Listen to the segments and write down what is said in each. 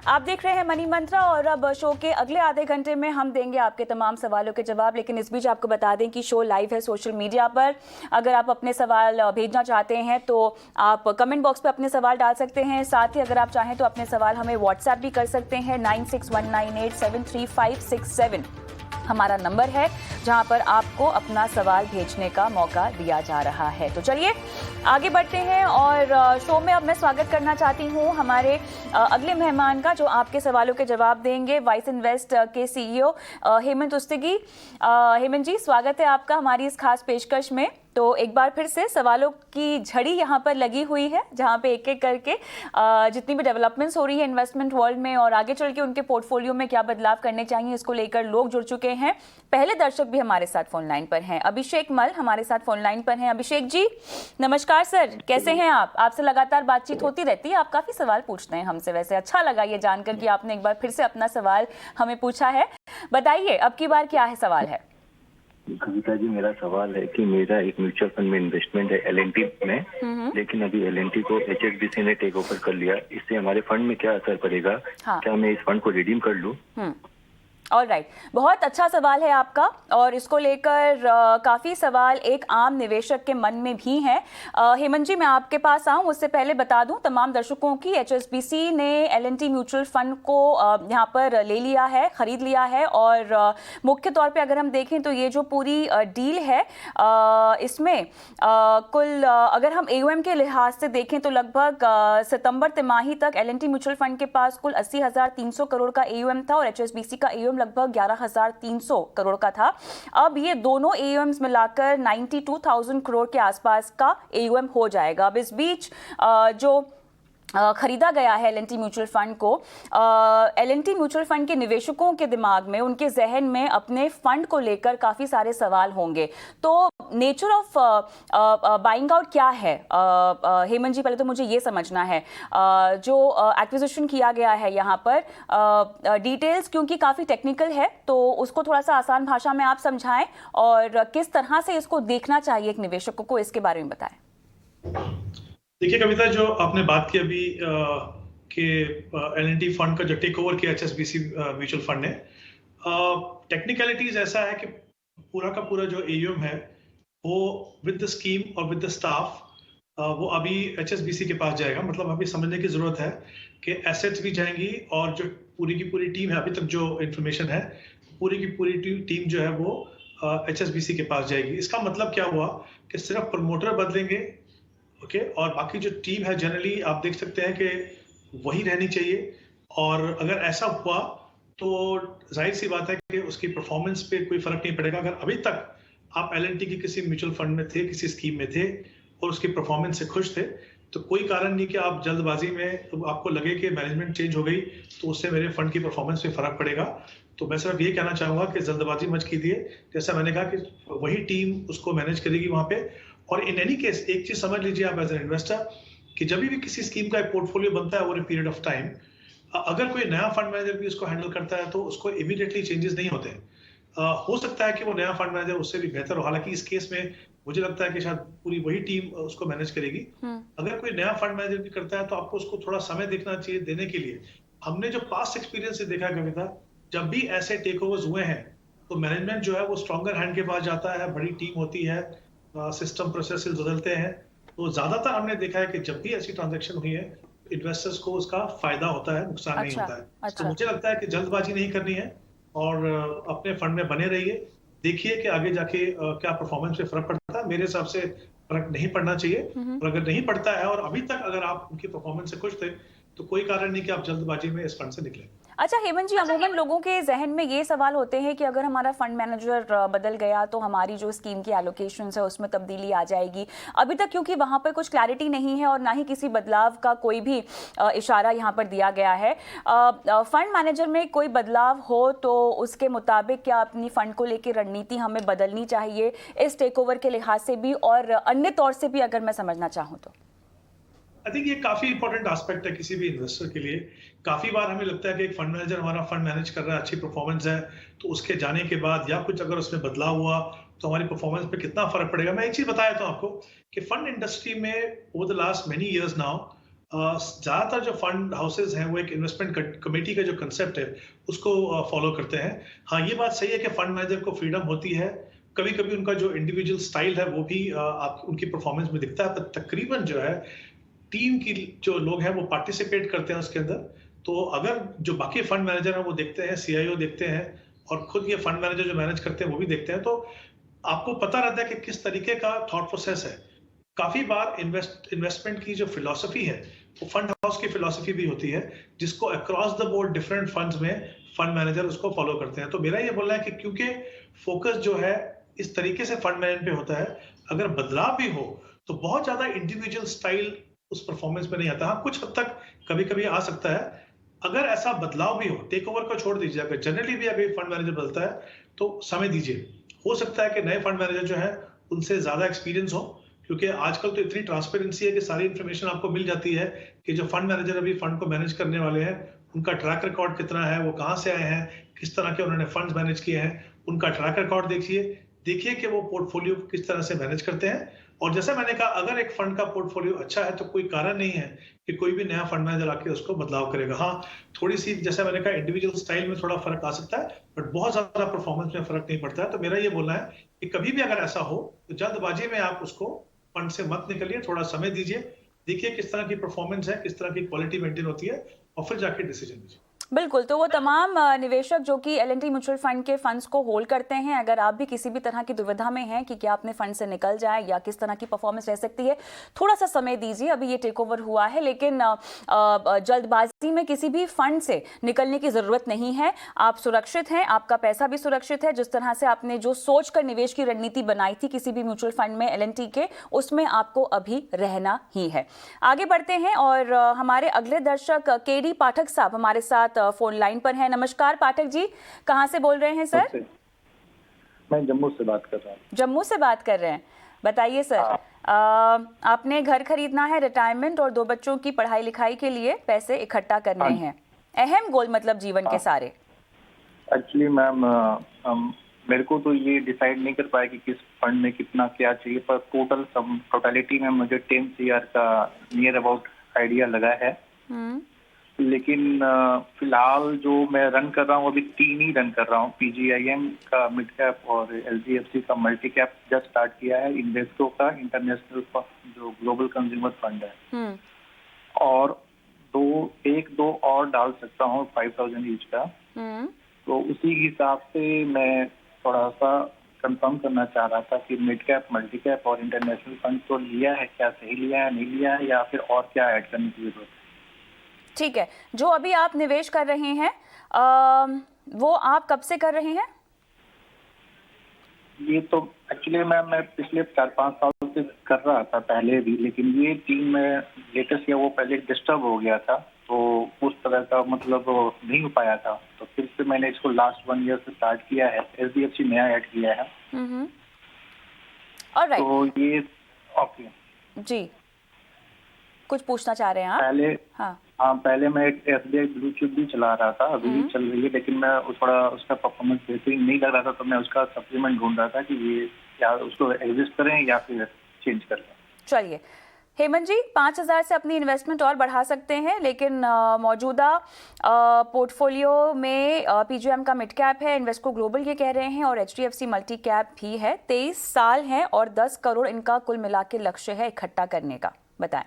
आप देख रहे हैं मनी मंत्रा और अब शो के अगले आधे घंटे में हम देंगे आपके तमाम सवालों के जवाब। लेकिन इस बीच आपको बता दें कि शो लाइव है सोशल मीडिया पर। अगर आप अपने सवाल भेजना चाहते हैं तो आप कमेंट बॉक्स पर अपने सवाल डाल सकते हैं। साथ ही अगर आप चाहें तो अपने सवाल हमें व्हाट्सएप भी कर सकते हैं। 9619873567 हमारा नंबर है जहां पर आपको अपना सवाल भेजने का मौका दिया जा रहा है। तो चलिए आगे बढ़ते हैं और शो में अब मैं स्वागत करना चाहती हूं हमारे अगले मेहमान का, जो आपके सवालों के जवाब देंगे। वाइस इन्वेस्ट के सीईओ हेमंत उस्तगी। हेमंत जी, स्वागत है आपका हमारी इस खास पेशकश में। तो एक बार फिर से सवालों की झड़ी यहाँ पर लगी हुई है, जहाँ पे एक एक करके जितनी भी डेवलपमेंट्स हो रही है इन्वेस्टमेंट वर्ल्ड में और आगे चल के उनके पोर्टफोलियो में क्या बदलाव करने चाहिए, इसको लेकर लोग जुड़ चुके हैं। पहले दर्शक भी हमारे साथ फोन लाइन पर हैं। अभिषेक मल हमारे साथ फोन लाइन पर हैं। अभिषेक जी नमस्कार सर, कैसे हैं आप? आपसे लगातार बातचीत होती रहती है, आप काफी सवाल पूछते हैं हमसे। वैसे अच्छा लगा ये जानकर कि आपने एक बार फिर से अपना सवाल हमें पूछा है। बताइए अब की बार क्या है सवाल है? कविता जी, मेरा सवाल है कि मेरा एक म्यूचुअल फंड में इन्वेस्टमेंट है एलएनटी में, लेकिन अभी एलएनटी को एचएसबीसी ने टेक ओवर कर लिया। इससे हमारे फंड में क्या असर पड़ेगा? क्या मैं इस फंड को रिडीम कर लूं? ऑलराइट, बहुत अच्छा सवाल है आपका और इसको लेकर काफ़ी सवाल एक आम निवेशक के मन में भी हैं। हेमंत जी, मैं आपके पास आऊँ उससे पहले बता दूं तमाम दर्शकों की, एचएसबीसी ने एलएनटी म्यूचुअल फंड को यहाँ पर ले लिया है, ख़रीद लिया है। और मुख्य तौर पे अगर हम देखें तो ये जो पूरी डील है इसमें कुल अगर हम एयूएम के लिहाज से देखें तो लगभग सितंबर तिमाही तक एलएनटी म्यूचुअल फंड के पास कुल 80,300 करोड़ का एयूएम था और एचएसबीसी का एयूएम लगभग 11,300 करोड़ का था। अब ये दोनों एयूएम्स मिलाकर 92,000 करोड़ के आसपास का एयूएम हो जाएगा। अब इस बीच जो खरीदा गया है एलएनटी म्यूचुअल फंड को, एलएनटी म्यूचुअल फंड के निवेशकों के दिमाग में, उनके जहन में अपने फंड को लेकर काफ़ी सारे सवाल होंगे। तो नेचर ऑफ बाइंग आउट क्या है? हेमंत जी, पहले तो मुझे ये समझना है जो एक्विजिशन किया गया है यहाँ पर डिटेल्स, क्योंकि काफ़ी टेक्निकल है, तो उसको थोड़ा सा आसान भाषा में आप समझाएं और किस तरह से इसको देखना चाहिए एक निवेशकों को, इसके बारे में बताएं। देखिए कविता, जो आपने बात की अभी कि एलएनटी फंड का जो टेक ओवर किया एचएसबीसी म्यूचुअल फंड ने, टेक्निकलिटीज ऐसा है कि पूरा का पूरा जो एयूएम है वो विद द स्कीम और विद द स्टाफ वो अभी एचएसबीसी के पास जाएगा। मतलब अभी समझने की जरूरत है कि एसेट्स भी जाएंगी और जो पूरी की पूरी टीम है, अभी तक जो इंफॉर्मेशन है पूरी की पूरी टीम जो है वो एचएसबीसी के पास जाएगी। इसका मतलब क्या हुआ कि सिर्फ प्रमोटर बदलेंगे, ओके, और बाकी जो टीम है जनरली आप देख सकते हैं कि वही रहनी चाहिए। और अगर ऐसा हुआ तो जाहिर सी बात है कि उसकी परफॉर्मेंस पे कोई फर्क नहीं पड़ेगा। अगर अभी तक आप एलएनटी की किसी म्यूचुअल फंड में थे, किसी स्कीम में थे और उसकी परफॉर्मेंस से खुश थे, तो कोई कारण नहीं कि आप जल्दबाजी में आपको लगे कि मैनेजमेंट चेंज हो गई तो उससे मेरे फंड की परफॉर्मेंस पे फर्क पड़ेगा। तो मैं सिर्फ ये कहना चाहूंगा कि जल्दबाजी मत कीजिए। जैसा मैंने कहा कि वही टीम उसको मैनेज करेगी वहां पे। और इन एनी केस एक चीज समझ लीजिए आप एज एन इन्वेस्टर कि जब भी किसी स्कीम का एक पोर्टफोलियो बनता है over a period of time, अगर कोई नया फंड मैनेजर भी उसको हैंडल करता है तो उसको इमीडिएटली चेंजेस नहीं होते। हो सकता है कि वो नया फंड मैनेजर उससे भी बेहतर हो। हालांकि इस केस में मुझे लगता है कि शायद पूरी वही टीम उसको मैनेज करेगी। अगर कोई नया फंड मैनेजर भी करता है तो आपको उसको थोड़ा समय देखना चाहिए देने के लिए। हमने जो पास्ट एक्सपीरियंस से देखा कविता, जब भी ऐसे टेक ओवर्स हुए हैं तो मैनेजमेंट जो है वो स्ट्रॉन्गर हैंड के पास जाता है, बड़ी टीम होती है, सिस्टम प्रोसेसेस बदलते हैं। तो ज्यादातर हमने देखा है कि जब भी ऐसी ट्रांजैक्शन हुई है इन्वेस्टर्स को उसका फायदा होता है, नुकसान नहीं होता है। तो मुझे लगता है कि जल्दबाजी नहीं करनी है और अपने फंड में बने रहिए। देखिए कि आगे जाके क्या परफॉर्मेंस पे फर्क पड़ता है। मेरे हिसाब से फर्क नहीं पड़ना चाहिए, और अगर नहीं पड़ता है और अभी तक अगर आप उनकी परफॉर्मेंस से खुश थे तो कोई कारण नहीं कि आप जल्दबाजी में इस फंड से निकलें। अच्छा हेमंत जी, अमूमन लोगों के जहन में ये सवाल होते हैं कि अगर हमारा फंड मैनेजर बदल गया तो हमारी जो स्कीम की एलोकेशंस है उसमें तब्दीली आ जाएगी। अभी तक क्योंकि वहाँ पर कुछ क्लैरिटी नहीं है और ना ही किसी बदलाव का कोई भी इशारा यहाँ पर दिया गया है। फंड मैनेजर में कोई बदलाव हो तो उसके मुताबिक क्या अपनी फंड को लेकर रणनीति हमें बदलनी चाहिए इस टेक ओवर के लिहाज से भी और अन्य तौर से भी, अगर मैं समझना चाहूँ तो? आई थिंक ये काफी इंपॉर्टेंट एस्पेक्ट है किसी भी इन्वेस्टर के लिए। काफी बार हमें लगता है कि एक फंड मैनेजर हमारा फंड मैनेज कर रहा है, अच्छी परफॉर्मेंस है, तो उसके जाने के बाद या कुछ अगर उसमें बदलाव हुआ तो हमारी परफॉर्मेंस पे कितना फर्क पड़ेगा। मैं एक चीज बताया था आपको कि फंड इंडस्ट्री में over the last many years now ज्यादातर जो फंड हाउसेज हैं वो एक इन्वेस्टमेंट कमेटी का जो कंसेप्ट है उसको फॉलो करते हैं। हाँ, ये बात सही है कि फंड मैनेजर को फ्रीडम होती है, कभी कभी उनका जो इंडिविजुअल स्टाइल है वो भी आप उनकी परफॉर्मेंस में दिखता है, पर तकरीबन जो है टीम की जो लोग हैं वो पार्टिसिपेट करते हैं उसके अंदर। तो अगर जो बाकी फंड मैनेजर हैं वो देखते हैं, सीआईओ देखते हैं, और खुद ये फंड मैनेजर जो मैनेज करते हैं वो भी देखते हैं, तो आपको पता रहता है कि किस तरीके का थॉट प्रोसेस है। काफी बार इन्वेस्टमेंट की जो फिलॉसफी है वो फंड हाउस की फिलॉसफी भी होती है, जिसको across the board different funds में फंड मैनेजर उसको फॉलो करते हैं। तो मेरा ये बोलना है कि क्योंकि फोकस जो है इस तरीके से फंड मैनेजमेंट पे होता है, अगर बदलाव भी हो तो बहुत ज्यादा इंडिविजुअल स्टाइल उस परफॉर्मेंस में नहीं आता। हाँ, कुछ हद तक कभी कभी आ सकता है। अगर ऐसा बदलाव भी हो, टेक ओवर को छोड़ दीजिए, अगर जनरली भी अगर फंड मैनेजर बदलता है तो समय दीजिए। हो सकता है कि नए फंड मैनेजर जो है उनसे ज्यादा एक्सपीरियंस हो, क्योंकि आजकल तो इतनी ट्रांसपेरेंसी है कि सारी इंफॉर्मेशन आपको मिल जाती है कि जो फंड मैनेजर अभी फंड को मैनेज करने वाले हैं उनका ट्रैक रिकॉर्ड कितना है, वो कहाँ से आए हैं, किस तरह के उन्होंने फंड्स मैनेज किए हैं, उनका ट्रैक रिकॉर्ड देखिए कि वो पोर्टफोलियो किस तरह से मैनेज करते हैं। और जैसे मैंने कहा, अगर एक फंड का पोर्टफोलियो अच्छा है तो कोई कारण नहीं है कि कोई भी नया फंड मैनेजर आके उसको बदलाव करेगा। हाँ, थोड़ी सी जैसे मैंने कहा इंडिविजुअल स्टाइल में थोड़ा फर्क आ सकता है, बट बहुत ज्यादा परफॉर्मेंस में फर्क नहीं पड़ता है। तो मेरा ये बोलना है कि कभी भी अगर ऐसा हो तो जल्दबाजी में आप उसको फंड से मत निकलिए, थोड़ा समय दीजिए, देखिए किस तरह की परफॉर्मेंस है, किस तरह की क्वालिटी मेंटेन होती है, और फिर जाके डिसीजन लीजिए। बिल्कुल, तो वो तमाम निवेशक जो कि एल&टी म्यूचुअल फंड के फंड्स को होल्ड करते हैं, अगर आप भी किसी भी तरह की दुविधा में हैं कि क्या अपने फंड से निकल जाए या किस तरह की परफॉर्मेंस रह सकती है, थोड़ा सा समय दीजिए। अभी ये टेक ओवर हुआ है, लेकिन जल्दबाजी में किसी भी फंड से निकलने की ज़रूरत नहीं है। आप सुरक्षित हैं, आपका पैसा भी सुरक्षित है। जिस तरह से आपने जो सोच कर निवेश की रणनीति बनाई थी किसी भी म्यूचुअल फंड में एल&टी के, उसमें आपको अभी रहना ही है। आगे बढ़ते हैं और हमारे अगले दर्शक केडी पाठक साहब हमारे साथ फोन लाइन पर हैं। नमस्कार पाठक जी, कहां से बोल रहे हैं सर? मैं जम्मू से बात कर रहा हूं। जम्मू से बात कर रहे हैं, बताइए सर। आपने घर खरीदना है, रिटायरमेंट और 2 बच्चों की पढ़ाई लिखाई के लिए पैसे इकट्ठा करने हैं, अहम गोल मतलब जीवन के सारे। एक्चुअली मैम, मेरे को तो ये डिसाइड नहीं कर पाया कि किस फंड में कितना क्या चाहिए, पर टोटलिटी में मुझे 10 CR का नियर अबाउट आइडिया लगा है। लेकिन फिलहाल जो मैं रन कर रहा हूँ अभी 3 ही रन कर रहा हूँ। PGIM का मिड कैप और LGFC का मल्टी कैप जस्ट स्टार्ट किया है। इन्वेस्टो का इंटरनेशनल जो ग्लोबल कंज्यूमर फंड है, और 1-2 और डाल सकता हूँ 5000 ईच का। तो उसी हिसाब से मैं थोड़ा सा कंफर्म करना चाह रहा था कि मिड कैप, मल्टी कैप और इंटरनेशनल फंड तो लिया है, क्या सही लिया है, नहीं लिया है, या फिर और क्या ऐड करने की जरूरत है? ठीक है, जो अभी आप निवेश कर रहे हैं वो आप कब से कर रहे हैं? ये तो एक्चुअली मैं पिछले 4-5 साल से कर रहा था पहले भी, लेकिन ये टीम में लेटेस्ट या वो पहले डिस्टर्ब हो गया था, तो उस तरह का मतलब नहीं हो पाया था। तो फिर से मैंने इसको लास्ट 1 ईयर से स्टार्ट किया है। SDFC नया ऐड किया है। ऑलराइट, तो ये ओके जी, कुछ पूछना चाह रहे हैं आप? पहले हाँ, पहले मैं एक SBI ब्लू चिप भी चला रहा था, अभी भी चल रही है, लेकिन मैं थोड़ा उसका परफॉर्मेंस बेहतरीन नहीं लग रहा था, तो मैं उसका सप्लीमेंट ढूंढ रहा था कि ये क्या उसको एग्जिस्ट करें या फिर चेंज कर लें। चलिए हेमंत जी, 5000 से अपनी इन्वेस्टमेंट और बढ़ा सकते हैं, लेकिन मौजूदा पोर्टफोलियो में PGIM का मिड कैप है, इन्वेस्को ग्लोबल ये कह रहे हैं, और HDFC मल्टी कैप भी है। 23 साल हैं और 10 करोड़ इनका कुल मिला के लक्ष्य है इकट्ठा करने का। बताएं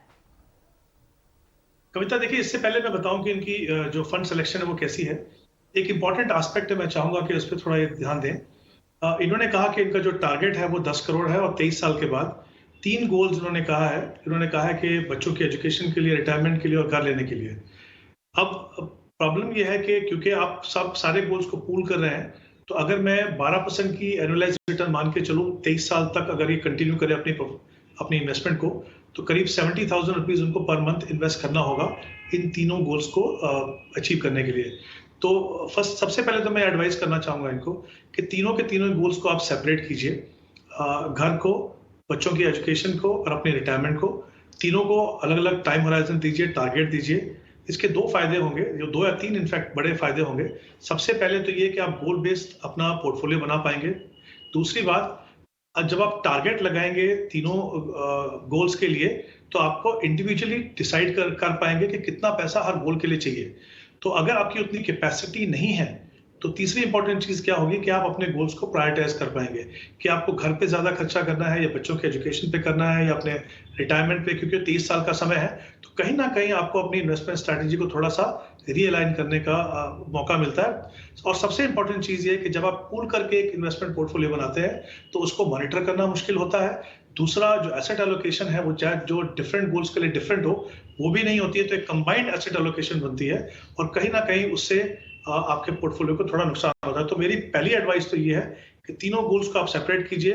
कविता। देखिए, इससे पहले मैं बताऊं कि इनकी जो फंड सिलेक्शन है वो कैसी है। एक इंपॉर्टेंट एस्पेक्ट है, मैं चाहूंगा कि उस पर थोड़ा ध्यान दें। इन्होंने कहा कि इनका जो टारगेट है वो 10 करोड़ है, और 23 साल के बाद 3 गोल्स इन्होंने कहा है। इन्होंने कहा है कि बच्चों की एजुकेशन के लिए, रिटायरमेंट के लिए और घर लेने के लिए। अब प्रॉब्लम यह है कि क्योंकि आप सारे गोल्स को पूल कर रहे हैं, तो अगर मैं 12% की एनुअलाइज रिटर्न मान के चलूँ 23 साल तक, अगर ये कंटिन्यू करे अपनी इन्वेस्टमेंट को, तो करीब 70,000 रुपीज उनको पर मंथ इन्वेस्ट करना होगा इन तीनों गोल्स को अचीव करने के लिए। तो सबसे पहले तो मैं एडवाइस करना चाहूंगा इनको कि तीनों के तीनों गोल्स को आप सेपरेट कीजिए, घर को, बच्चों की एजुकेशन को और अपने रिटायरमेंट को। तीनों को अलग अलग टाइम होराइजन दीजिए, टारगेट दीजिए। इसके 2 फायदे होंगे, जो 2 या 3 इनफैक्ट बड़े फायदे होंगे। सबसे पहले तो ये कि आप गोल बेस्ड अपना पोर्टफोलियो बना पाएंगे। दूसरी बात, जब आप टारगेट लगाएंगे तीनों गोल्स के लिए, तो आपको इंडिविजुअली डिसाइड कर पाएंगे कि कितना पैसा हर गोल के लिए चाहिए। तो अगर आपकी उतनी कैपेसिटी नहीं है तो तीसरी इंपॉर्टेंट चीज क्या होगी कि आप अपने गोल्स को प्रायोरिटाइज कर पाएंगे कि आपको घर पे ज्यादा खर्चा करना है या बच्चों के एजुकेशन पे करना है या अपने रिटायरमेंट पे, क्योंकि 30 साल का समय है तो कहीं ना कहीं आपको अपनी इन्वेस्टमेंट स्ट्रैटेजी को थोड़ा सा रीअलाइन करने का मौका मिलता है। और सबसे इंपॉर्टेंट चीज ये कि जब आप पूल करके एक इन्वेस्टमेंट पोर्टफोलियो बनाते हैं तो उसको मॉनिटर करना मुश्किल होता है। दूसरा, जो एसेट एलोकेशन है वो चाहे जो डिफरेंट गोल्स के लिए डिफरेंट हो वो भी नहीं होती है, तो एक कंबाइंड एसेट एलोकेशन बनती है और कहीं ना कहीं उससे आपके पोर्टफोलियो को थोड़ा नुकसान होता है। तो मेरी पहली एडवाइस तो ये है कि तीनों गोल्स को आप सेपरेट कीजिए,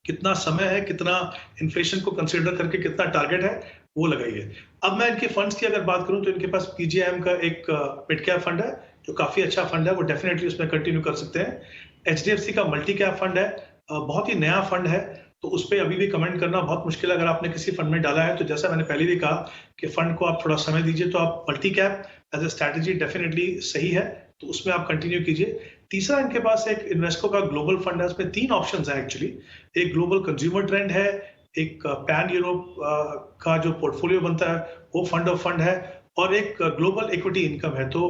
कितना समय है, कितना इन्फ्लेशन को कंसीडर करके कितना टारगेट है वो लगाइए। अब मैं इनके फंड्स की अगर बात करूं तो इनके पास पीजीआईएम का एक मिड कैप फंड है जो काफी अच्छा फंड है, वो डेफिनेटली उसमें कंटिन्यू कर सकते हैं। एचडीएफसी का मल्टी कैप फंड है, बहुत ही नया फंड है तो उस पर अभी भी कमेंट करना बहुत मुश्किल है। अगर आपने किसी फंड में डाला है तो जैसा मैंने पहले भी कहा कि फंड को आप थोड़ा समय दीजिए, तो आप multi cap as a strategy definitely सही है, तो उसमें आप कंटिन्यू कीजिए। तीसरा, इनके पास एक इन्वेस्को का ग्लोबल फंड है, उसमें 3 ऑप्शंस हैं एक्चुअली। एक ग्लोबल कंज्यूमर ट्रेंड है, एक पैन यूरोप का जो पोर्टफोलियो बनता है वो फंड ऑफ फंड है, और एक ग्लोबल इक्विटी इनकम है। तो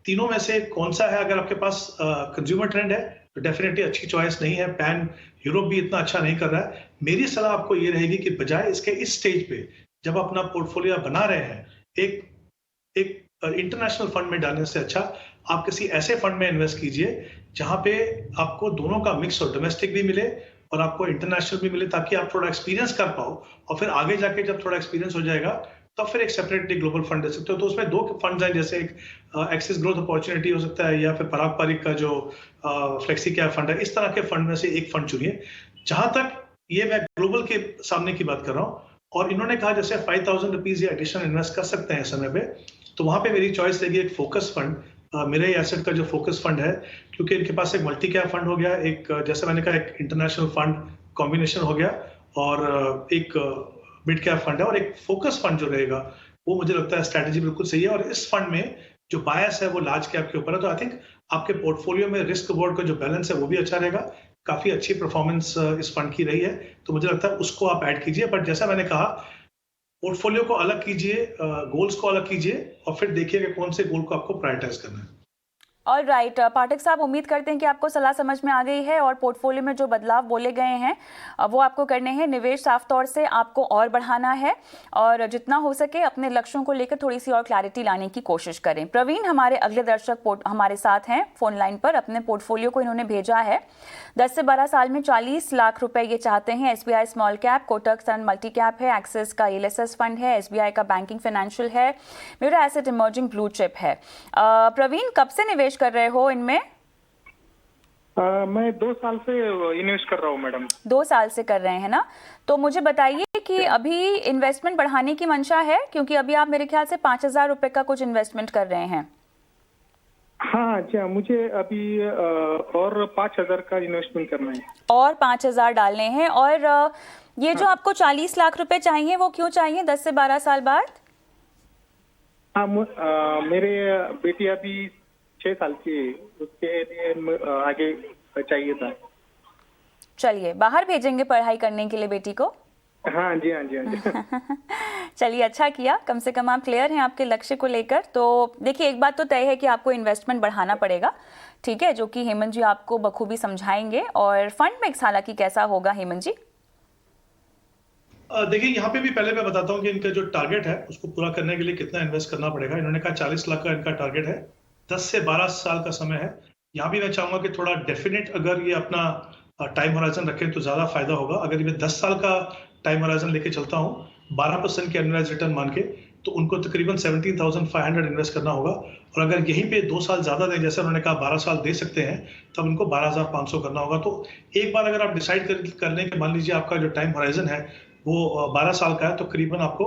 तीनों में से कौन सा है? अगर आपके पास कंज्यूमर ट्रेंड है तो डेफिनेटली अच्छी चॉइस नहीं है, पैन यूरोप भी इतना अच्छा नहीं कर रहा है। मेरी सलाह आपको ये रहेगी कि बजाय इसके इस स्टेज पे जब अपना पोर्टफोलियो बना रहे हैं, एक इंटरनेशनल फंड में डालने से अच्छा आप किसी ऐसे फंड में इन्वेस्ट कीजिए जहां पे आपको दोनों का मिक्स हो, डोमेस्टिक भी मिले और आपको इंटरनेशनल भी मिले, ताकि आप थोड़ा एक्सपीरियंस कर पाओ और फिर आगे जाके जब थोड़ा एक्सपीरियंस हो जाएगा तब फिर एक सेपरेटली ग्लोबल फंड दे सकते हो। तो उसमें 2 फंड्स हैं, जैसे एक एक्सिस ग्रोथ अपॉर्चुनिटी हो सकता है या फिर पराग पारिक का जो फ्लेक्सी कैप फंड है। इस तरह के फंड में से एक फंड चुनिए। जहां तक ये मैं ग्लोबल के सामने की बात कर रहा हूँ, और इन्होंने कहा जैसे 5,000 रुपीज या एडिशनल इन्वेस्ट कर सकते हैं समय पे, तो वहां पे मेरी चॉइस रहेगी एक फोकस फंड, मेरे एसेट का जो फोकस फंड है, क्योंकि इनके पास एक मल्टी कैप फंड हो गया, एक जैसे मैंने कहा एक इंटरनेशनल फंड कॉम्बिनेशन हो गया, और एक मिड कैप फंड है, और एक फोकस फंड जो रहेगा वो मुझे लगता है स्ट्रैटेजी बिल्कुल सही है। और इस फंड में जो बायस है वो लार्ज कैप के ऊपर है, तो आई थिंक आपके पोर्टफोलियो में रिस्क बोर्ड का जो बैलेंस है वो भी अच्छा रहेगा। काफी अच्छी परफॉर्मेंस इस फंड की रही है, तो मुझे लगता है उसको आप ऐड कीजिए। बट जैसा मैंने कहा, पोर्टफोलियो को अलग कीजिए, गोल्स को अलग कीजिए, और फिर देखिए कि कौन से गोल को आपको प्रायोरिटाइज करना है। ऑल राइट, पाठक साहब, उम्मीद करते हैं कि आपको सलाह समझ में आ गई है और पोर्टफोलियो में जो बदलाव बोले गए हैं वो आपको करने हैं। निवेश साफ तौर से आपको और बढ़ाना है और जितना हो सके अपने लक्ष्यों को लेकर थोड़ी सी और क्लैरिटी लाने की कोशिश करें। प्रवीण हमारे अगले दर्शक हमारे साथ हैं फोन लाइन पर। अपने पोर्टफोलियो को इन्होंने भेजा है। 10 से 12 साल में 40 लाख रुपए ये चाहते हैं। SBI स्मॉल कैप, कोटक सन मल्टी कैप है, एक्सिस का ELSS फंड है, SBI का बैंकिंग फाइनेंशियल है, मेरा एसेट इमर्जिंग ब्लू चिप है। प्रवीण, कब से निवेश कर रहे हो इनमें? मैं 2 साल से इन्वेस्ट कर रहा हूँ मैडम। 2 साल से कर रहे हैं ना? तो मुझे बताइए कि अभी इन्वेस्टमेंट बढ़ाने की मंशा है, क्योंकि अभी आप मेरे ख्याल से 5,000 रुपए का कुछ इन्वेस्टमेंट कर रहे हैं। हाँ, अच्छा, मुझे अभी और 5,000 का इन्वेस्टमेंट करना है और 5,000 डालने हैं। और ये जो आपको 40 लाख रुपए चाहिए वो क्यों चाहिए 10 से 12 साल बाद? हाँ, मेरे बेटी अभी 6 साल की है, उसके लिए आगे चाहिए था। चलिए, बाहर भेजेंगे पढ़ाई करने के लिए बेटी को? हाँ जी, हाँ जी, हाँ जी। चलिए, अच्छा किया, कम से कम आप क्लियर हैं आपके लक्ष्य को लेकर। तो देखिए, एक बात तो तय है कि आपको इन्वेस्टमेंट बढ़ाना पड़ेगा, ठीक है, जो कि हेमंत जी आपको बखूबी समझाएंगे। और फंड मिक्स हालांकि कैसा होगा हेमंत जी? देखिए, यहाँ पे भी पहले मैं बताता हूँ कि इनका जो टारगेट है उसको पूरा करने के लिए कितना इन्वेस्ट करना पड़ेगा। इन्होंने कहा 40 लाख का इनका टारगेट है, 10 से 12 साल का समय है। यहाँ भी मैं चाहूंगा कि थोड़ा डेफिनेट अगर ये अपना टाइम होराइजन रखें तो ज्यादा फायदा होगा। अगर मैं 10 साल का टाइम होराइजन लेके चलता हूँ 12% के एनुअलाइज रिटर्न मान के, तो उनको तकरीबन 17,500 इन्वेस्ट करना होगा। और अगर यहीं पे 2 साल ज्यादा दें, जैसे उन्होंने कहा 12 साल दे सकते हैं, तब उनको 12,500 करना होगा। तो एक बार अगर आप डिसाइड कर लें कि मान लीजिए आपका जो टाइम होराइजन है वो 12 साल का है, तो करीबन आपको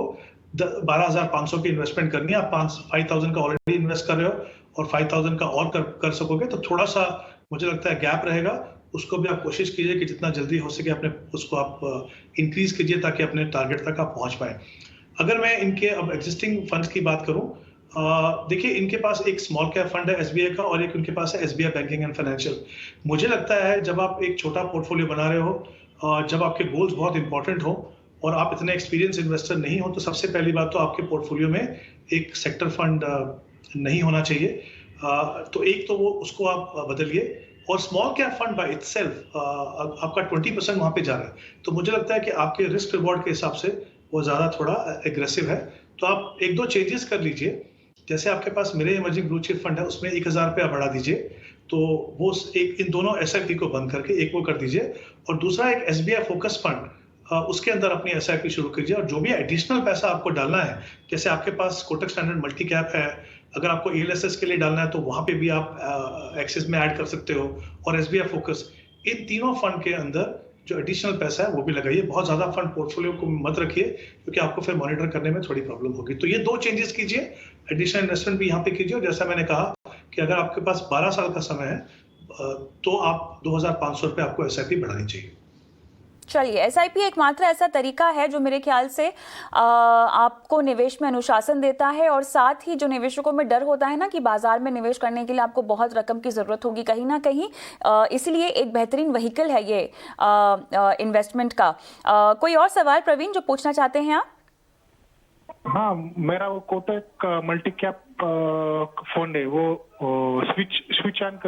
12,500 की इन्वेस्टमेंट करनी है। आप 5,000 का ऑलरेडी इन्वेस्ट कर रहे हो और 5,000 का और कर सकोगे, तो थोड़ा सा मुझे लगता है गैप रहेगा। उसको भी आप कोशिश कीजिए कि जितना जल्दी हो सके अपने उसको आप इंक्रीज कीजिए ताकि अपने टारगेट तक आप पहुंच पाए। अगर मैं इनके अब एग्जिस्टिंग फंड्स की बात करूं, देखिए, इनके पास एक स्मॉल कैप फंड है SBI का, और एक उनके पास है SBI बैंकिंग एंड फाइनेंशियल। मुझे लगता है जब आप एक छोटा पोर्टफोलियो बना रहे हो, जब आपके गोल्स बहुत इंपॉर्टेंट हो और आप इतने एक्सपीरियंस इन्वेस्टर नहीं हो, तो सबसे पहली बात तो आपके पोर्टफोलियो में एक सेक्टर फंड नहीं होना चाहिए। तो एक तो वो उसको आप बदलिए, और small cap fund by itself आपका 20% वहां पे जा रहा है, तो मुझे लगता है कि आपके रिस्क रिवॉर्ड के हिसाब से वो ज्यादा थोड़ा एग्रेसिव है। तो आप एक दो चेंजेस कर लीजिए, जैसे आपके पास मेरे इमर्जिंग ब्लू चिप फंड है, उसमें 1000 रुपया बढ़ा दीजिए, तो वो एक इन दोनों SIP को बंद करके एक वो कर दीजिए, और दूसरा एक SBI फोकस फंड उसके अंदर अपनी SIP शुरू कीजिए। और जो भी एडिशनल पैसा आपको डालना है, जैसे आपके पास कोटक स्टैंडर्ड मल्टी कैप है, अगर आपको ALSS के लिए डालना है तो वहां पे भी आप एक्सेस में ऐड कर सकते हो, और SBI फोकस, इन तीनों फंड के अंदर जो एडिशनल पैसा है वो भी लगाइए। बहुत ज्यादा फंड पोर्टफोलियो को मत रखिए, क्योंकि आपको फिर मॉनिटर करने में थोड़ी प्रॉब्लम होगी। तो ये दो चेंजेस कीजिए, एडिशनल इन्वेस्टमेंट भी यहाँ पे कीजिए, और जैसा मैंने कहा कि अगर आपके पास 12 साल का समय है तो आप 2500 रुपये आपको SIP बढ़ानी चाहिए। चलिए, SIP एकमात्र ऐसा तरीका है जो मेरे ख्याल से आपको निवेश में अनुशासन देता है, और साथ ही जो निवेशकों में डर होता है ना कि बाजार में निवेश करने के लिए आपको बहुत रकम की ज़रूरत होगी कहीं ना कहीं, इसलिए एक बेहतरीन व्हीकल है ये इन्वेस्टमेंट का। कोई और सवाल प्रवीण जो पूछना चाहते हैं आप? हाँ, मेरा वो कोटक मल्टी कैप फंड है, वो स्विच ऑन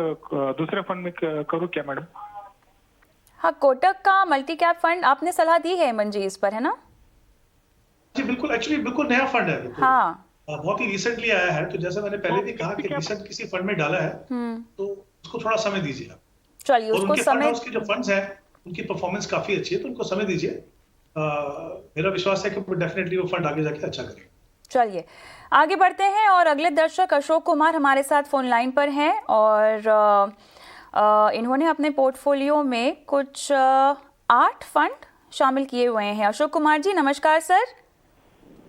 दूसरे फंड में करूँ क्या मैडम? हाँ, कोटक का मल्टी कैप फंड आपने सलाह दी है हेमंत जी इस पर, है ना? जी बिल्कुल, एक्चुअली बिल्कुल नया फंड है, बिल्कुल हाँ, बहुत ही रिसेंटली आया है। तो जैसे मैंने पहले भी कहा कि रिसेंट किसी फंड में डाला है तो उसको थोड़ा समय दीजिए आप। चलिए और उसको उनके फंड समय, हाउस के जो फंड्स हैं उनकी परफॉर्मेंस काफी अच्छी है, तो उनको समय दीजिए। मेरा विश्वास है कि वो डेफिनेटली वो फंड आगे जाके अच्छा करेगा। चलिए आगे बढ़ते हैं, और अगले दर्शक अशोक कुमार हमारे साथ फोन लाइन पर हैं, और इन्होंने अपने पोर्टफोलियो में कुछ 8 फंड शामिल किए हुए हैं। अशोक कुमार जी नमस्कार सर।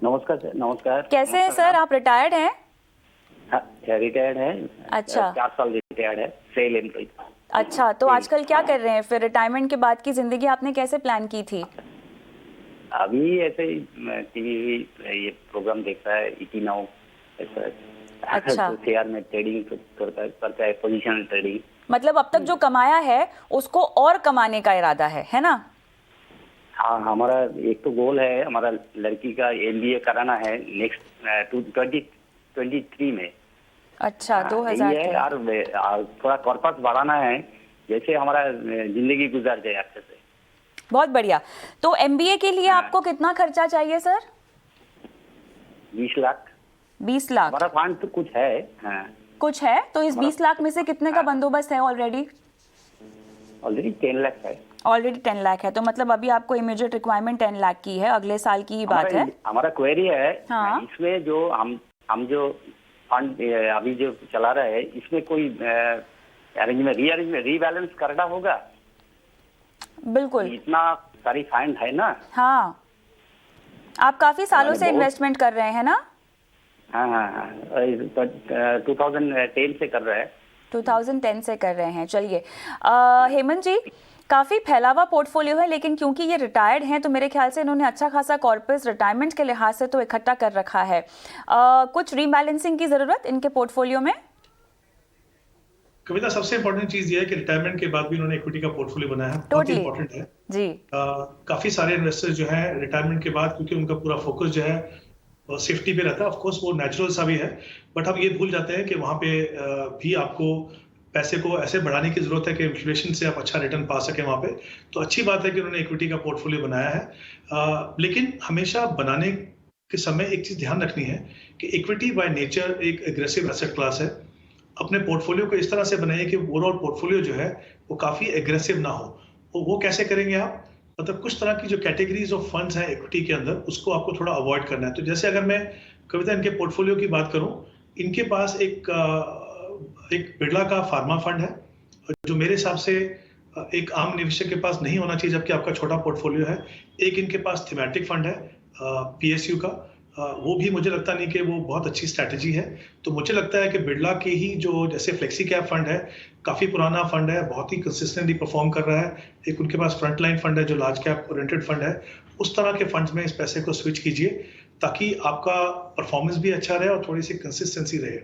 नमस्कार सर, नमस्कार। कैसे हैं सर, आप रिटायर्ड हैं? रिटायर्ड है। अच्छा, 4 साल रिटायर्ड है, सेल एम्प्लॉय। अच्छा, तो आजकल क्या कर रहे हैं फिर? रिटायरमेंट के बाद की जिंदगी आपने कैसे प्लान की थी? अभी ऐसे ही टीवी ये प्रोग्राम देखता है, ET नाउ ऐसा। अच्छा। तो शेयर में ट्रेडिंग करता है, पोजीशनल ट्रेडिंग। मतलब अब तक जो कमाया है उसको और कमाने का इरादा है ना? हाँ, हमारा एक तो गोल है, हमारा लड़की का MBA कराना है नेक्स्ट 2023 में। अच्छा, 2000 और थोड़ा कॉर्पस बढ़ाना है, जैसे हमारा जिंदगी गुजार जाए अच्छे से। बहुत बढ़िया। तो MBA के लिए आपको कितना खर्चा चाहिए सर? 20 लाख। 20 लाख हमारा फंड तो कुछ है। हाँ, कुछ है, तो इस 20 लाख में से कितने का बंदोबस्त है ऑलरेडी? ऑलरेडी 10 लाख है। ऑलरेडी 10 लाख है, तो मतलब अभी आपको इमीडिएट रिक्वायरमेंट 10 लाख की है, अगले साल की ही बात है। हमारा क्वेरी है, हाँ। इसमें जो हम जो फंड अभी जो चला रहे हैं, इसमें कोई अरेंजमेंट रीबैलेंस करना होगा? बिल्कुल, इतना सारी फंड है ना। हाँ, आप काफी सालों से इन्वेस्टमेंट कर रहे हैं ना? हाँ हाँ हाँ, 2010 से कर रहे हैं। 2010 से कर रहे हैं। चलिए हेमंत जी, काफ़ी फैला हुआ पोर्टफोलियो है, लेकिन क्योंकि ये रिटायर्ड हैं तो मेरे ख्याल से इन्होंने अच्छा खासा कॉर्पस रिटायरमेंट के लिहाज से तो इकट्ठा कर रखा है। कुछ रीबैलेंसिंग की ज़रूरत इनके पोर्टफोलियो में? कविता, सबसे इंपॉर्टेंट चीज ये है कि रिटायरमेंट के बाद भी उन्होंने इक्विटी का पोर्टफोलियो बनाया है, बहुत इंपॉर्टेंट है जी। काफी सारे इन्वेस्टर्स जो हैं रिटायरमेंट के बाद, क्योंकि उनका पूरा फोकस जो है सेफ्टी पे रहता है, ऑफ कोर्स वो नेचुरल सा भी है, बट हम ये भूल जाते हैं कि वहां पे भी आपको पैसे को ऐसे बढ़ाने की जरूरत है कि इन्फ्लेशन से आप अच्छा रिटर्न पा सके वहां पे। तो अच्छी बात है कि उन्होंने इक्विटी का पोर्टफोलियो बनाया है, लेकिन हमेशा बनाने के समय एक चीज ध्यान रखनी है कि इक्विटी बाय नेचर एक एग्रेसिव एसेट क्लास है। अपने पोर्टफोलियो को इस तरह से बनाइए कि ओवरऑल पोर्टफोलियो जो है वो काफी एग्रेसिव ना हो। तो वो कैसे करेंगे आप? मतलब कुछ तरह की जो कैटेगरीज ऑफ फंड्स हैं इक्विटी के अंदर, उसको आपको थोड़ा अवॉइड करना है। तो जैसे अगर मैं कविता इनके पोर्टफोलियो की बात करूं, इनके पास एक बिरला का फार्मा फंड है, जो मेरे हिसाब से एक आम निवेशक के पास नहीं होना चाहिए, जबकि आपका छोटा पोर्टफोलियो है। एक इनके पास थीमेटिक फंड है PSU का, वो भी मुझे लगता नहीं कि वो बहुत अच्छी स्ट्रैटेजी है। तो मुझे लगता है कि बिरला के ही जो जैसे फ्लेक्सी कैप फंड है, काफी पुराना फंड है, बहुत ही कंसिस्टेंटली परफॉर्म कर रहा है। एक उनके पास फ्रंट लाइन फंड है जो लार्ज कैप ओरिएंटेड फंड है। उस तरह के फंड्स में इस पैसे को स्विच कीजिए, ताकि आपका परफॉर्मेंस भी अच्छा रहे और थोड़ी सी कंसिस्टेंसी रहे।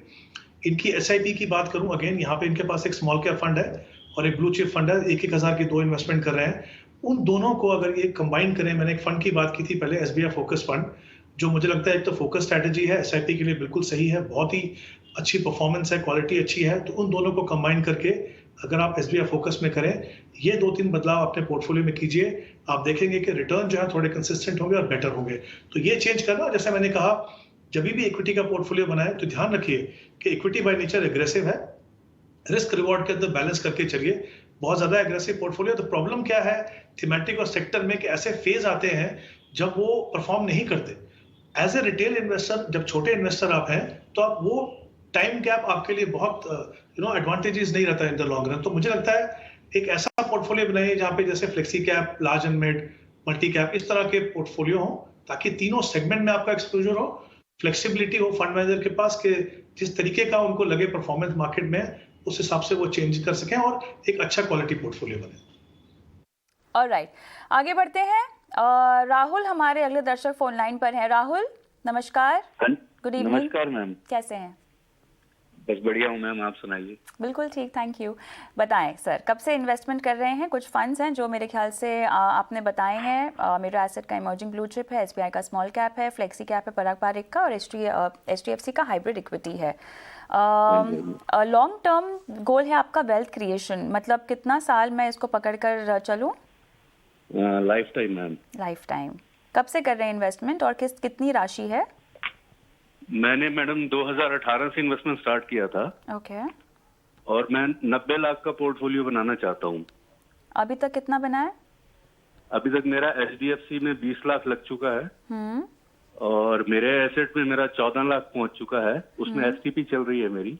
इनकी SIP की बात करूं, अगेन यहाँ पे इनके पास एक स्मॉल कैप फंड है और एक ब्लू चिप फंड है। 1,000 की 2 इन्वेस्टमेंट कर रहे हैं। उन दोनों को अगर ये कंबाइन करें, मैंने एक फंड की बात की थी पहले, SBI फोकस फंड, जो मुझे लगता है एक तो फोकस स्ट्रैटेजी है, SIP के लिए बिल्कुल सही है, बहुत ही अच्छी परफॉर्मेंस है, क्वालिटी अच्छी है, तो उन दोनों को कंबाइन करके अगर आप SBI फोकस में करें, ये 2-3 बदलाव अपने पोर्टफोलियो में कीजिए, आप देखेंगे कि रिटर्न जो है थोड़े कंसिस्टेंट होंगे और बेटर होंगे। तो ये चेंज करना, जैसे मैंने कहा, जब भी इक्विटी का पोर्टफोलियो बनाए तो ध्यान रखिए कि इक्विटी बाय नेचर एग्रेसिव है, रिस्क रिवॉर्ड के अंदर बैलेंस करके चलिए। बहुत ज्यादा एग्रेसिव पोर्टफोलियो, तो प्रॉब्लम क्या है थीमेटिक और सेक्टर में कि ऐसे फेज आते हैं जब वो परफॉर्म नहीं करते। एज ए रिटेल इन्वेस्टर, जब छोटे इन्वेस्टर आप हैं, तो आप वो टाइम गैप आपके लिए बहुत एडवांटेजेस नहीं रहता इन द लॉन्ग रन। तो मुझे लगता है एक ऐसा पोर्टफोलियो बनाइए जहाँ पे जैसे flexi cap, large and mid, multi cap, इस तरह के पोर्टफोलियो हो, ताकि तीनों सेगमेंट में आपका एक्सपोजर हो, फ्लेक्सिबिलिटी हो फंड मैनेजर के पास कि जिस तरीके का उनको लगे परफॉर्मेंस मार्केट में, उस हिसाब से वो चेंज कर सकें और एक अच्छा क्वालिटी पोर्टफोलियो बने। ऑलराइट, आगे बढ़ते हैं। राहुल हमारे अगले दर्शक फोन लाइन पर हैं। राहुल नमस्कार, गुड इवनिंग। नमस्कार मैम, कैसे हैं? बस बढ़िया हूँ मैम, आप सुनाइए। बिल्कुल ठीक, थैंक यू। बताएं सर, कब से इन्वेस्टमेंट कर रहे हैं? कुछ फंड्स हैं जो मेरे ख्याल से आपने बताए हैं। मेरा एसेट का इमर्जिंग ब्लू चिप है, SBI का स्मॉल कैप है, फ्लेक्सी कैप है पराग पारिक का, और HDFC का हाइब्रिड इक्विटी है। लॉन्ग टर्म गोल है आपका वेल्थ क्रिएशन, मतलब कितना साल मैं इसको पकड़ कर चलूँ? Life time ma'am. Life time. कब से कर रहे हैं इन्वेस्टमेंट और कितनी राशि है? मैंने मैडम 2018 से इन्वेस्टमेंट स्टार्ट किया था। ओके। और मैं 90 लाख का पोर्टफोलियो बनाना चाहता हूँ। अभी तक कितना बना है? अभी तक मेरा HDFC में 20 लाख लग चुका है और मेरे एसेट में मेरा 14 लाख पहुंच चुका है, उसमें STP चल रही है मेरी।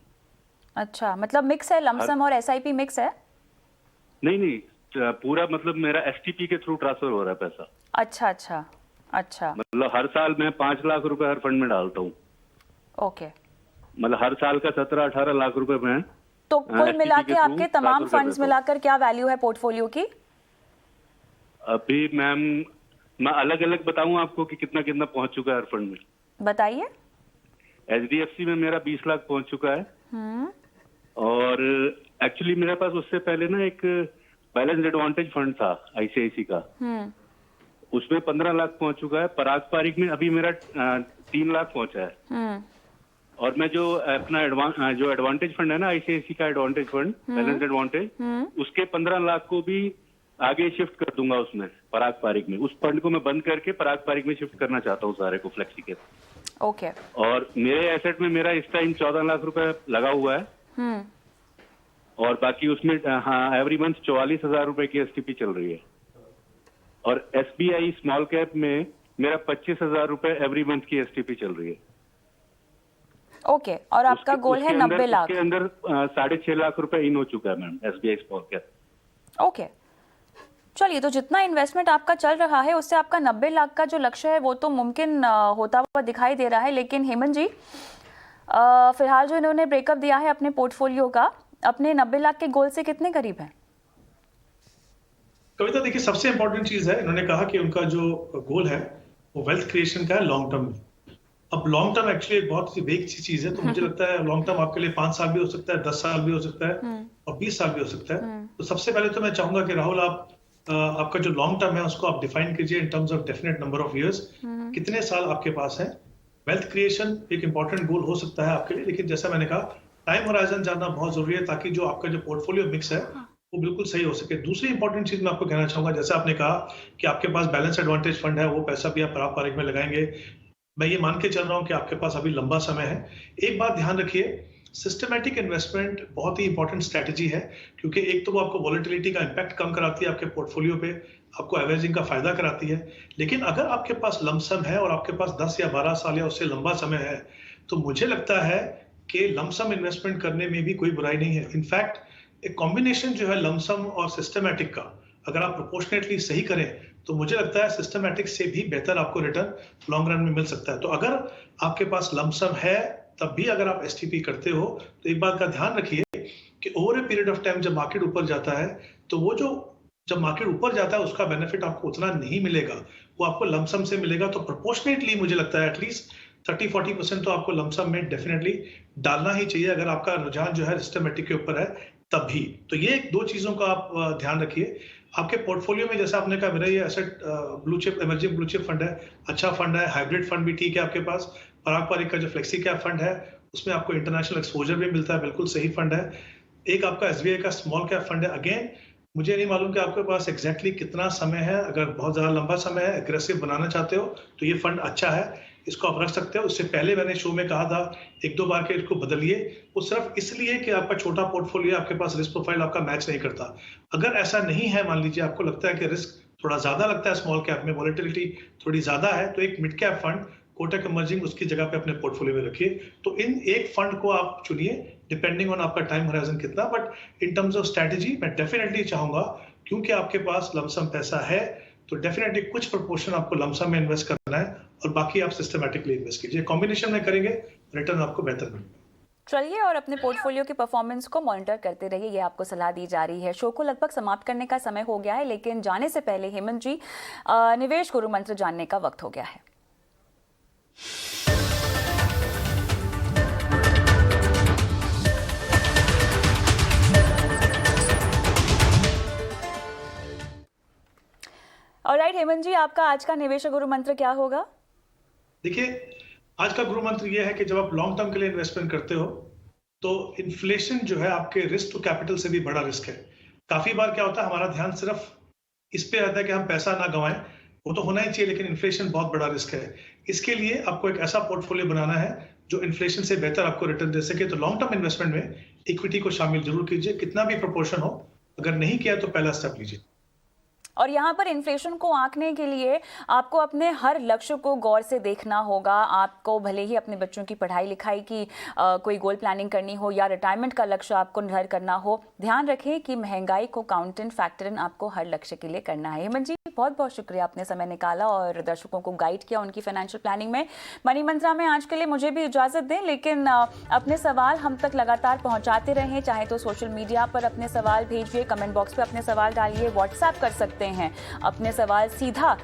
अच्छा, मतलब मिक्स है, लमसम और SIP मिक्स है? नहीं, पूरा मतलब मेरा STP के थ्रू ट्रांसफर हो रहा है पैसा। अच्छा अच्छा अच्छा, मतलब हर साल मैं 5 लाख रुपए हर फंड में डालता हूँ। ओके। मतलब हर साल का 17-18 लाख रुपए मैं। तो कुल मिला के आपके तमाम फंड्स मिलाकर क्या वैल्यू है पोर्टफोलियो की? अभी मैम मैं अलग अलग बताऊं आपको कि कितना कितना पहुंच चुका है हर फंड में? बताइए। HDFC में मेरा 20 लाख पहुंच चुका है और एक्चुअली मेरे पास उससे पहले ना एक बैलेंस एडवांटेज फंड था ICICI का, उसमें 15 लाख पहुंच चुका है। पराग पारिक में अभी मेरा 3 लाख पहुंचा है। और मैं जो अपना जो एडवांटेज फंड है ना, ICICI का एडवांटेज फंड, बैलेंस एडवांटेज, उसके 15 लाख को भी आगे शिफ्ट कर दूंगा उसमें, पराग पारिक में। उस फंड को मैं बंद करके पराग पारिक में शिफ्ट करना चाहता हूँ सारे को, फ्लेक्सी के। ओके। और मेरे एसेट में मेरा इस टाइम 14 लाख रुपए लगा हुआ है और बाकी उसमें हाँ एवरी मंथ 44,000 रुपए की STP चल रही है। और SBI स्मॉल कैप में मेरा 25,000 रुपए एवरी मंथ की STP चल रही है। ओके। और आपका गोल है 90 लाख? उसके अंदर 6.5 लाख रुपए इन हो चुका है ma'am SBI small cap. Okay, चलिए, तो जितना इन्वेस्टमेंट आपका चल रहा है उससे आपका 90 लाख का जो लक्ष्य है वो तो मुमकिन होता हुआ दिखाई दे रहा है। लेकिन हेमंत जी, फिलहाल जो इन्होंने ब्रेकअप दिया है अपने पोर्टफोलियो का, अपने 90 लाख के गोल से कितने करीब है? कविता, देखिए, सबसे इंपॉर्टेंट चीज है, इन्होंने कहा कि उनका जो गोल है वो वेल्थ क्रिएशन का है लॉन्ग टर्म में। अब लॉन्ग टर्म एक्चुअली एक बहुत वेग सी चीज है, तो मुझे लगता है लॉन्ग टर्म आपके लिए 5 साल भी हो सकता है, 10 साल भी हो सकता है और 20 साल भी हो सकता है। तो सबसे पहले तो मैं चाहूंगा कि राहुल, आप आपका जो लॉन्ग टर्म है उसको आप डिफाइन कीजिए in terms of definite number of years. कितने साल आपके पास है? वेल्थ क्रिएशन एक इंपॉर्टेंट गोल हो सकता है आपके लिए, लेकिन जैसा मैंने कहा, टाइम होराइजन जानना बहुत जरूरी है ताकि जो आपका जो पोर्टफोलियो मिक्स है वो बिल्कुल सही हो सके। दूसरी इंपॉर्टेंट चीज मैं आपको कहना चाहूंगा, जैसे आपने कहा कि आपके पास बैलेंस एडवांटेज फंड है, वो पैसा भी आप पराग पारिक में लगाएंगे। मैं ये मान के चल रहा हूँ कि आपके पास अभी लंबा समय है। एक बात ध्यान रखिए, सिस्टमैटिक इन्वेस्टमेंट बहुत ही इंपॉर्टेंट स्ट्रैटेजी है, क्योंकि एक तो वो आपको वॉलेटिलिटी का इंपैक्ट कम कराती है आपके पोर्टफोलियो पे, आपको एवरेजिंग का फायदा कराती है। लेकिन अगर आपके पास लमसम है और आपके पास 10 या 12 साल या उससे लंबा समय है, तो मुझे लगता है कि लमसम इन्वेस्टमेंट करने में भी कोई बुराई नहीं है। इनफैक्ट एक कॉम्बिनेशन जो है लमसम और सिस्टमैटिक का, अगर आप प्रोपोर्शनेटली सही करें तो मुझे लगता है सिस्टमैटिक से भी बेहतर आपको रिटर्न लॉन्ग रन में मिल सकता है। तो अगर आपके पास लमसम है तब भी अगर आप STP करते हो, तो एक बात का ध्यान रखिए कि over a period of time जब मार्केट ऊपर जाता है, तो वो जो जब मार्केट ऊपर जाता है उसका बेनिफिट आपको उतना नहीं मिलेगा, वो आपको लमसम से मिलेगा। तो प्रोपोर्शनेटली मुझे लगता है एटलीस्ट 30-40% तो आपको लमसम में डेफिनेटली डालना ही चाहिए, अगर आपका रुझान जो है सिस्टमैटिक के ऊपर है तब भी। तो ये 2 चीजों का आप ध्यान रखिए। आपके पोर्टफोलियो में जैसा आपने कहा मेरा ये asset blue chip emerging blue chip fund है, अच्छा फंड है, हाइब्रिड फंड भी ठीक है आपके पास। पराग पारिक का जो फ्लेक्सी कैप फंड है उसमें आपको इंटरनेशनल एक्सपोजर भी मिलता है, बिल्कुल सही फंड है। एक आपका SBI का स्मॉल कैप फंड है। अगेन मुझे नहीं मालूम कि आपके पास एग्जैक्टली कितना समय है, अगर बहुत ज़्यादा लंबा समय है, एग्रेसिव बनाना चाहते हो तो ये फंड अच्छा है, इसको आप रख सकते हो। उससे पहले मैंने शो में कहा था 1-2 बार के इसको बदलिए, वो सिर्फ इसलिए कि आपका छोटा पोर्टफोलियो आपके पास रिस्क प्रोफाइल आपका मैच नहीं करता। अगर ऐसा नहीं है, मान लीजिए आपको लगता है कि रिस्क थोड़ा ज़्यादा लगता है, स्मॉल कैप में वॉलेटिलिटी थोड़ी ज़्यादा है, तो एक mid cap fund Kotak emerging उसकी जगह पे अपने पोर्टफोलियो में रखिए। तो इन एक फंड को आप चुनिए डिपेंडिंग ऑन आपका टाइम होराइजन कितना। But in terms of strategy मैं डेफिनेटली चाहूंगा, क्योंकि आपके पास लमसम पैसा है तो डेफिनेटली कुछ प्रोपोर्शन आपको लमसम में इन्वेस्ट करना है और बाकी आप सिस्टमैटिकली इन्वेस्ट कीजिए। कॉम्बिनेशन में करेंगे रिटर्न आपको बेहतर मिलेगा। चलिए, और अपने पोर्टफोलियो की परफॉर्मेंस को मॉनिटर करते रहिए, ये आपको सलाह दी जा रही है। शो को लगभग समाप्त करने का समय हो गया है, लेकिन जाने से पहले हेमंत जी, निवेश गुरु मंत्र जानने का वक्त हो गया है। ऑलराइट हेमंत जी, आपका आज का निवेश गुरु मंत्र क्या होगा? देखिए, आज का गुरु मंत्र यह है कि जब आप लॉन्ग टर्म के लिए इन्वेस्टमेंट करते हो तो इन्फ्लेशन जो है आपके रिस्क टू कैपिटल से भी बड़ा रिस्क है। काफी बार क्या होता है, हमारा ध्यान सिर्फ इस पे रहता है कि हम पैसा ना गंवाएं, वो तो होना ही चाहिए, लेकिन इन्फ्लेशन बहुत बड़ा रिस्क है। इसके लिए आपको एक ऐसा पोर्टफोलियो बनाना है जो इन्फ्लेशन से बेहतर आपको रिटर्न दे सके। तो लॉन्ग टर्म इन्वेस्टमेंट में इक्विटी को शामिल जरूर कीजिए, कितना भी प्रोपोर्शन हो। अगर नहीं किया तो पहला स्टेप लीजिए। और यहाँ पर इन्फ्लेशन को आंकने के लिए आपको अपने हर लक्ष्य को गौर से देखना होगा। आपको भले ही अपने बच्चों की पढ़ाई लिखाई की कोई गोल प्लानिंग करनी हो या रिटायरमेंट का लक्ष्य आपको निर्धारित करना हो, ध्यान रखें कि महंगाई को काउंट इन फैक्टर इन आपको हर लक्ष्य के लिए करना है। हेमंत जी, बहुत बहुत शुक्रिया, आपने समय निकाला और दर्शकों को गाइड किया उनकी फाइनेंशियल प्लानिंग में। मनी मंत्रा में आज के लिए मुझे भी इजाज़त दें, लेकिन अपने सवाल हम तक लगातार पहुँचाते रहें। चाहे तो सोशल मीडिया पर अपने सवाल भेजिए, कमेंट बॉक्स पर अपने सवाल डालिए, व्हाट्सएप कर सकते हैं अपने सवाल सीधा।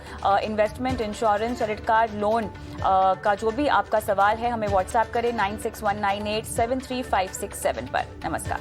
Investment, insurance, credit card, loan का जो भी आपका सवाल है हमें व्हाट्सएप करें 9619873567 पर। नमस्कार।